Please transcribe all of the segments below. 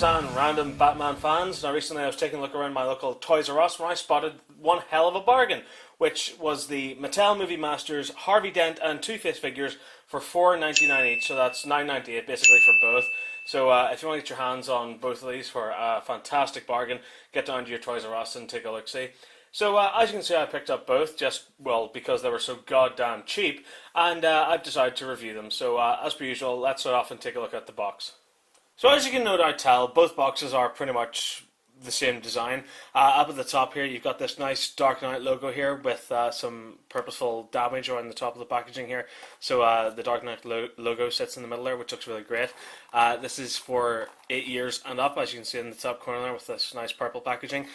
and random Batman fans. Now recently I was taking a look around my local Toys R Us when I spotted one hell of a bargain, which was the Mattel Movie Masters Harvey Dent and Two-Face figures for $4.99 each, so that's $9.98 basically for both. So if you want to get your hands on both of these for a fantastic bargain, get down to your Toys R Us and take a look-see. So as you can see, I picked up both just, well, because they were so goddamn cheap, and I've decided to review them. So as per usual, let's start off and take a look at the box. So as you can no doubt tell, both boxes are pretty much the same design. Up at the top here, you've got this nice Dark Knight logo here with some purposeful damage around the top of the packaging here. So the Dark Knight logo sits in the middle there, which looks really great. This is for 8 years and up, as you can see in the top corner there with this nice purple packaging.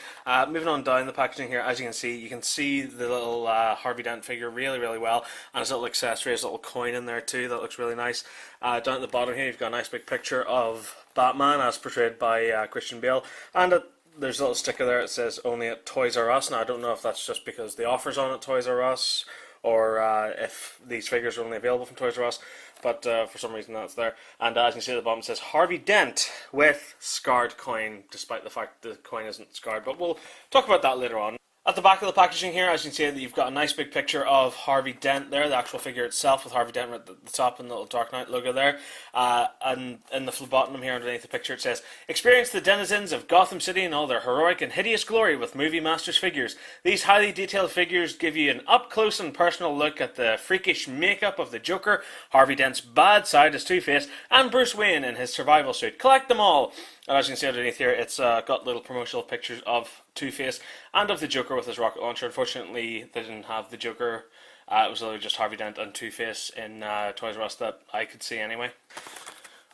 Moving on down the packaging here, as you can see the little Harvey Dent figure really well, and his little accessory, his little coin in there too, that looks really nice. Down at the bottom here, you've got a nice big picture of Batman as portrayed by Christian Bale, and there's a little sticker there that says only at Toys R Us. Now I don't know if that's just because the offer's on at Toys R Us, or if these figures are only available from Toys R Us, but for some reason that's there. And as you can see at the bottom, it says Harvey Dent with scarred coin, despite the fact the coin isn't scarred, but we'll talk about that later on. At the back of the packaging here, as you can see, that you've got a nice big picture of Harvey Dent there, the actual figure itself with Harvey Dent right at the top and the little Dark Knight logo there. And in the bottom here underneath the picture it says, "Experience the denizens of Gotham City in all their heroic and hideous glory with Movie Masters figures. These highly detailed figures give you an up-close and personal look at the freakish makeup of the Joker, Harvey Dent's bad side as Two-Face, and Bruce Wayne in his survival suit. Collect them all." And as you can see underneath here, it's got little promotional pictures of Two-Face and of the Joker with his rocket launcher. Unfortunately, they didn't have the Joker. It was literally just Harvey Dent and Two-Face in Toys R Us that I could see anyway.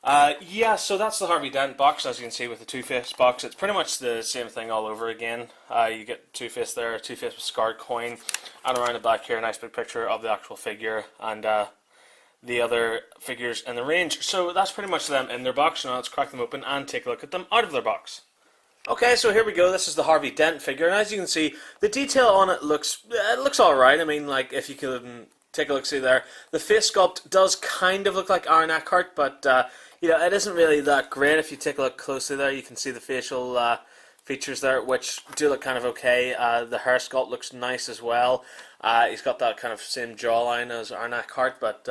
Yeah, so that's the Harvey Dent box, as you can see with the Two-Face box. It's pretty much the same thing all over again. You get Two-Face there, Two-Face with scarred coin, and around the back here, a nice big picture of the actual figure, and the other figures in the range. So that's pretty much them in their box. Now let's crack them open and take a look at them out of their box. Okay, so here we go. This is the Harvey Dent figure, and as you can see, the detail on it looks alright. I mean, like, if you can take a look, see there, the face sculpt does kind of look like Aaron Eckhart, but you know, it isn't really that great. If you take a look closely there, you can see the facial features there, which do look kind of okay. The hair sculpt looks nice as well. He's got that kind of same jawline as Aaron Eckhart, but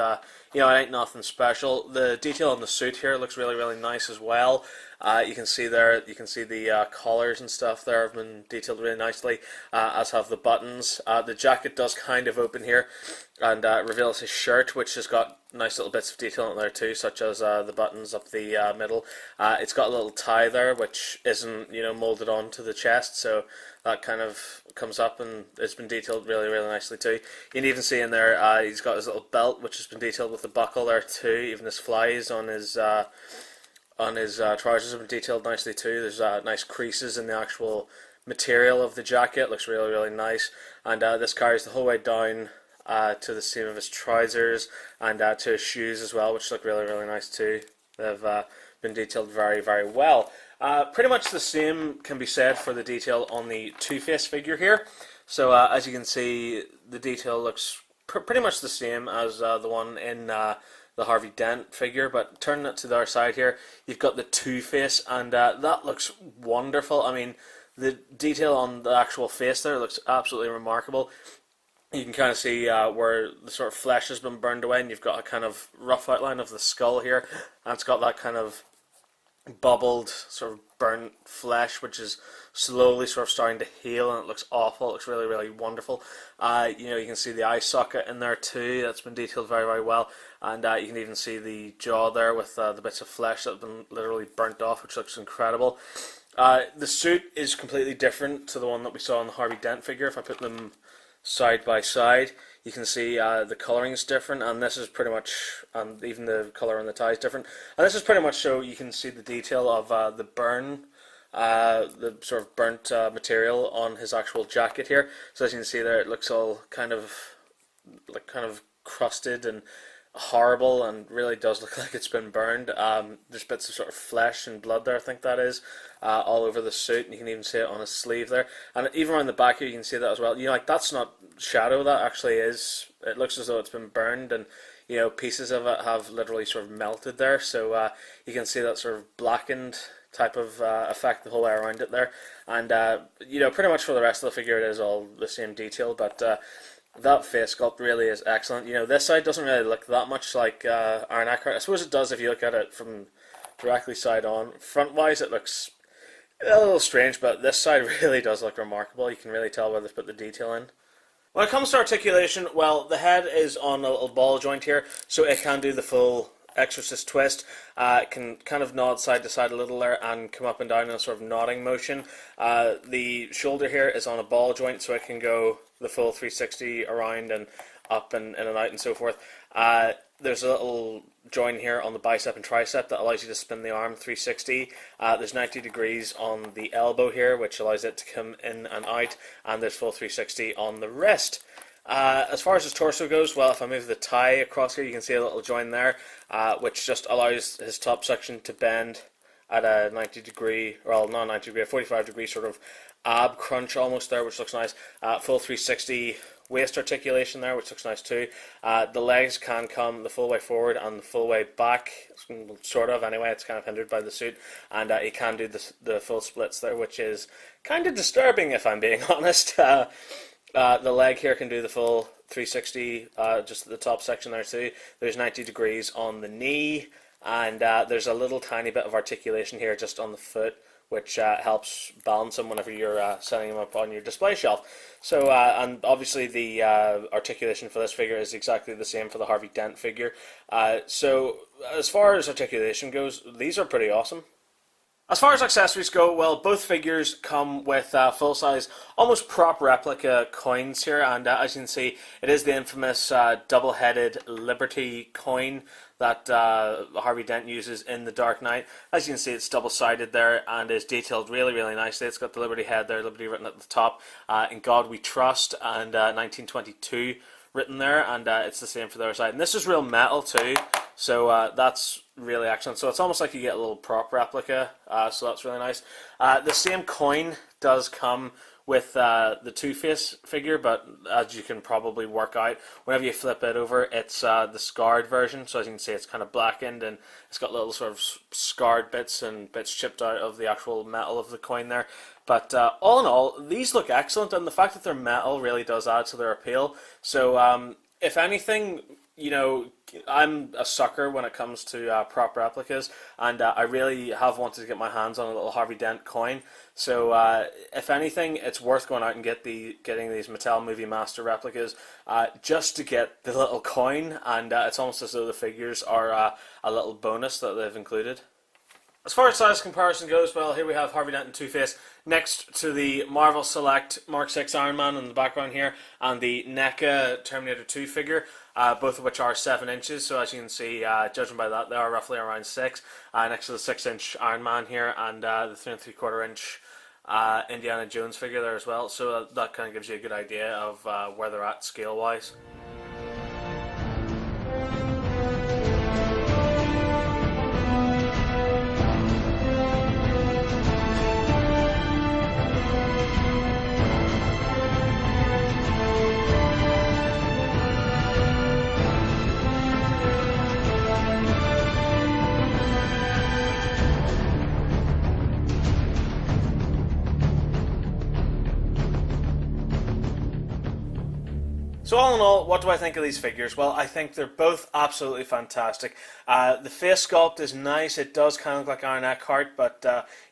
you know, it ain't nothing special. The detail on the suit here looks really nice as well. You can see there, the collars and stuff there have been detailed really nicely, as have the buttons. The jacket does kind of open here and reveals his shirt, which has got nice little bits of detail in there too, such as the buttons up the middle. It's got a little tie there, which isn't, you know, molded onto the chest, so that kind of comes up, and it's been detailed really nicely too. You can even see in there, he's got his little belt, which has been detailed with the buckle there too. Even his flies on his trousers have been detailed nicely too. There's nice creases in the actual material of the jacket. It looks really nice, and this carries the whole way down to the seam of his trousers and to his shoes as well, which look really nice too. They've been detailed very well. Pretty much the same can be said for the detail on the Two-Face figure here. So as you can see, the detail looks pretty much the same as the one in the Harvey Dent figure, but turning it to the other side here, you've got the Two-Face, and that looks wonderful. I mean, the detail on the actual face there looks absolutely remarkable. You can kind of see where the sort of flesh has been burned away, and you've got a kind of rough outline of the skull here, and it's got that kind of bubbled sort of burnt flesh, which is slowly sort of starting to heal, and it looks awful. It looks really wonderful. You know, you can see the eye socket in there too. That's been detailed very well, and you can even see the jaw there with the bits of flesh that have been literally burnt off, which looks incredible. The suit is completely different to the one that we saw in the Harvey Dent figure. If I put them side by side, you can see the colouring is different, and this is pretty much, and even the colour on the tie is different. And this is pretty much so you can see the detail of the burn, the sort of burnt material on his actual jacket here. So as you can see there, it looks all kind of crusted and horrible, and really does look like it's been burned. There's bits of sort of flesh and blood there, I think that is, all over the suit, and you can even see it on his sleeve there, and even around the back here you can see that as well. You know, like, that's not shadow, that actually is, it looks as though it's been burned, and you know, pieces of it have literally sort of melted there, so you can see that sort of blackened type of effect the whole way around it there. And pretty much for the rest of the figure, it is all the same detail, but that face sculpt really is excellent. This side doesn't really look that much like Iron Eckhart. I suppose it does if you look at it from directly side on. Front-wise, it looks a little strange, but this side really does look remarkable. You can really tell where they've put the detail in. When it comes to articulation, well, the head is on a little ball joint here, so it can do the full Exorcist twist. It can kind of nod side to side a little there and come up and down in a sort of nodding motion. The shoulder here is on a ball joint, so it can go the full 360 around and up and in and out and so forth. There's a little joint here on the bicep and tricep that allows you to spin the arm 360. There's 90 degrees on the elbow here, which allows it to come in and out, and there's full 360 on the wrist. As far as his torso goes, well, if I move the tie across here, you can see a little join there, which just allows his top section to bend at a 90 degree, well, not 90 degree, a 45 degree sort of ab crunch almost there, which looks nice. Full 360 waist articulation there, which looks nice too. The legs can come the full way forward and the full way back, sort of anyway. It's kind of hindered by the suit, and he can do the full splits there, which is kind of disturbing if I'm being honest. The leg here can do the full 360, just at the top section there too. There's 90 degrees on the knee, and there's a little tiny bit of articulation here just on the foot, which helps balance him whenever you're setting him up on your display shelf. So, and obviously the articulation for this figure is exactly the same for the Harvey Dent figure. So, as far as articulation goes, these are pretty awesome. As far as accessories go, well, both figures come with full-size, almost prop replica coins here, and as you can see, it is the infamous double-headed Liberty coin that Harvey Dent uses in The Dark Knight. As you can see, it's double-sided there and is detailed really, really nicely. It's got the Liberty head there, Liberty written at the top, In God We Trust, and 1922 written there, and it's the same for the other side. And this is real metal too, so that's really excellent. So it's almost like you get a little prop replica, so that's really nice. The same coin does come with the Two-Face figure, but as you can probably work out, whenever you flip it over, it's the scarred version. So as you can see, it's kind of blackened and it's got little sort of scarred bits and bits chipped out of the actual metal of the coin there. But all in all, these look excellent, and the fact that they're metal really does add to their appeal. So if anything, I'm a sucker when it comes to prop replicas, and I really have wanted to get my hands on a little Harvey Dent coin. So if anything, it's worth going out and getting these Mattel Movie Master replicas just to get the little coin, and it's almost as though the figures are a little bonus that they've included. As far as size comparison goes, well, here we have Harvey Dent and Two-Face next to the Marvel Select Mark 6 Iron Man in the background here, and the NECA Terminator 2 figure, both of which are 7 inches. So as you can see, judging by that, they are roughly around 6. Next to the 6-inch Iron Man here, and the 3 3/4-inch Indiana Jones figure there as well. So that kind of gives you a good idea of where they're at scale-wise. So all in all, what do I think of these figures? Well, I think they're both absolutely fantastic. The face sculpt is nice. It does kind of look like Iron Eckhart, but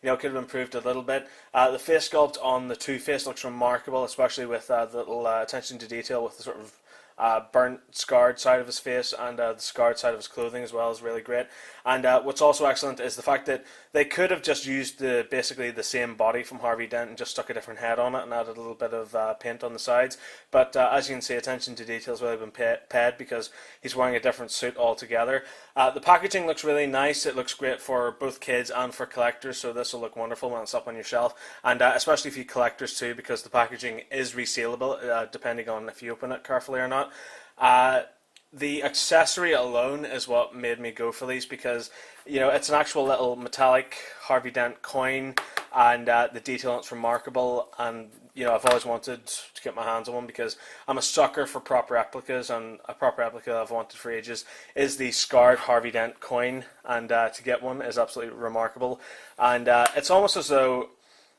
it could have improved a little bit. The face sculpt on the Two-Face looks remarkable, especially with the little attention to detail with the sort of burnt, scarred side of his face, and the scarred side of his clothing as well is really great. And what's also excellent is the fact that they could have just used basically the same body from Harvey Dent and just stuck a different head on it and added a little bit of paint on the sides. But as you can see, attention to detail has really been paid because he's wearing a different suit altogether. The packaging looks really nice. It looks great for both kids and for collectors, so this will look wonderful when it's up on your shelf, and especially for you collectors too, because the packaging is resealable depending on if you open it carefully or not. the accessory alone is what made me go for these, because it's an actual little metallic Harvey Dent coin, and the detail on it's remarkable. And I've always wanted to get my hands on one because I'm a sucker for prop replicas, and a prop replica I've wanted for ages is the scarred Harvey Dent coin, and to get one is absolutely remarkable. And it's almost as though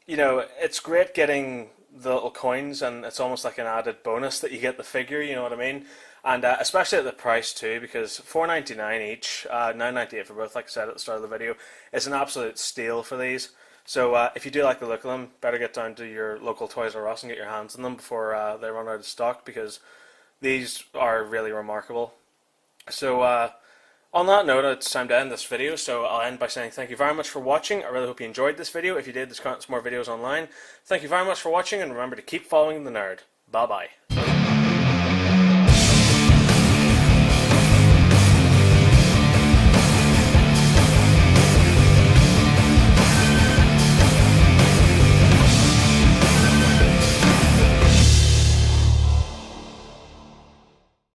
it's great getting the little coins, and it's almost like an added bonus that you get the figure, you know what I mean? And especially at the price too, because $4.99 each, $9.98 for both, like I said at the start of the video, is an absolute steal for these. So if you do like the look of them, better get down to your local Toys R Us and get your hands on them before they run out of stock, because these are really remarkable. So on that note, it's time to end this video, so I'll end by saying thank you very much for watching. I really hope you enjoyed this video. If you did, there's countless more videos online. Thank you very much for watching, and remember to keep following the nerd. Bye bye.